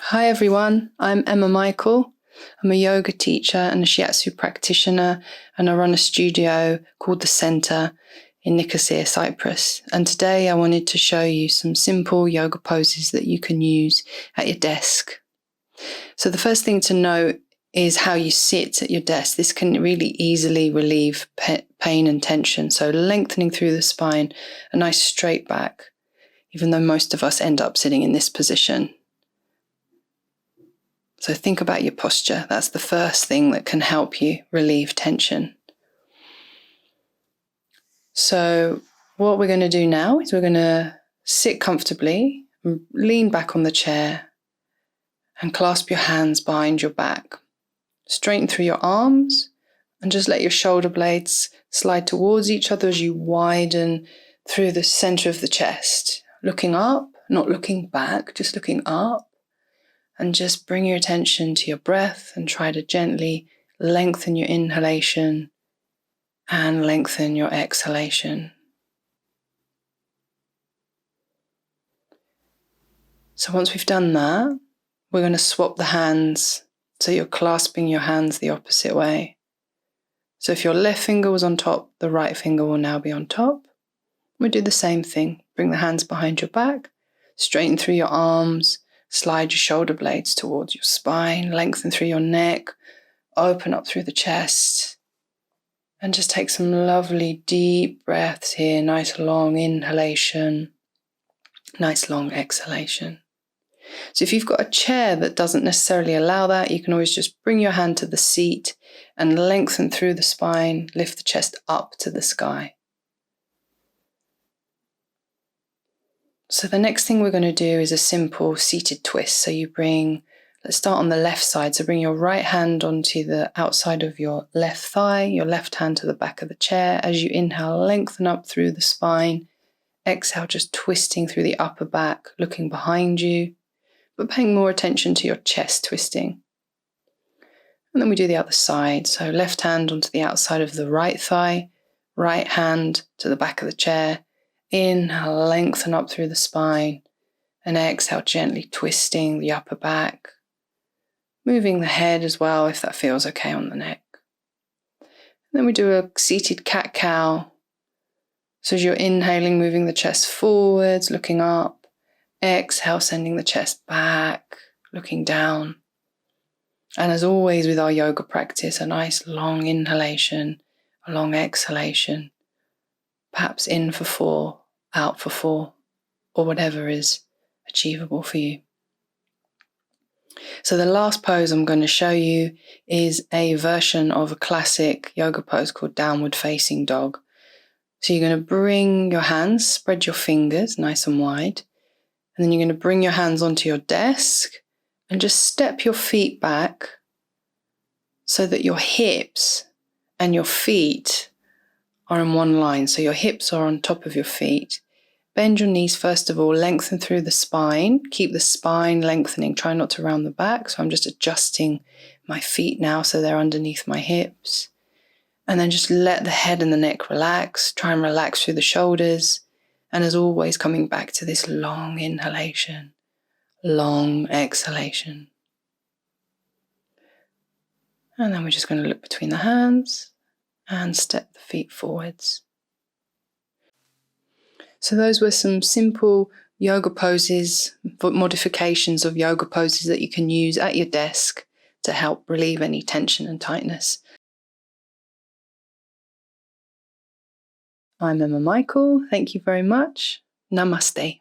Hi everyone, I'm Emma Michael. I'm a yoga teacher and a shiatsu practitioner, and I run a studio called The Centre in Nicosia, Cyprus. And today I wanted to show you some simple yoga poses that you can use at your desk. So the first thing to note is how you sit at your desk. This can really easily relieve pain and tension. So lengthening through the spine, a nice straight back, even though most of us end up sitting in this position. So think about your posture. That's the first thing that can help you relieve tension. So what we're going to do now is we're going to sit comfortably, lean back on the chair and clasp your hands behind your back. Straighten through your arms and just let your shoulder blades slide towards each other as you widen through the center of the chest. Looking up, not looking back, just looking up. And just bring your attention to your breath and try to gently lengthen your inhalation and lengthen your exhalation. So once we've done that, we're going to swap the hands. So you're clasping your hands the opposite way. So if your left finger was on top, the right finger will now be on top. We'll do the same thing. Bring the hands behind your back, straighten through your arms, slide your shoulder blades towards your spine, lengthen through your neck, open up through the chest, and just take some lovely deep breaths here. Nice long inhalation, nice long exhalation. So if you've got a chair that doesn't necessarily allow that, you can always just bring your hand to the seat and lengthen through the spine, lift the chest up to the sky. So the next thing we're going to do is a simple seated twist. So let's start on the left side. So bring your right hand onto the outside of your left thigh, your left hand to the back of the chair. As you inhale, lengthen up through the spine. Exhale, just twisting through the upper back, looking behind you, but paying more attention to your chest twisting. And then we do the other side. So left hand onto the outside of the right thigh, right hand to the back of the chair. Inhale, lengthen up through the spine, and exhale, gently twisting the upper back, moving the head as well if that feels okay on the neck. And then we do a seated cat-cow. So as you're inhaling, moving the chest forwards, looking up. Exhale, sending the chest back, looking down. And as always with our yoga practice, a nice long inhalation, a long exhalation. Perhaps in for 4, out for 4, or whatever is achievable for you. So the last pose I'm going to show you is a version of a classic yoga pose called downward facing dog. So you're going to bring your hands, spread your fingers nice and wide, and then you're going to bring your hands onto your desk and just step your feet back so that your hips and your feet are in one line. So your hips are on top of your feet. Bend your knees first of all, lengthen through the spine. Keep the spine lengthening. Try not to round the back. So I'm just adjusting my feet now so they're underneath my hips. And then just let the head and the neck relax. Try and relax through the shoulders. And as always, coming back to this long inhalation, long exhalation. And then we're just going to look between the hands and step the feet forwards. So those were some simple yoga poses, modifications of yoga poses that you can use at your desk to help relieve any tension and tightness. I'm Emma Michael. Thank you very much. Namaste.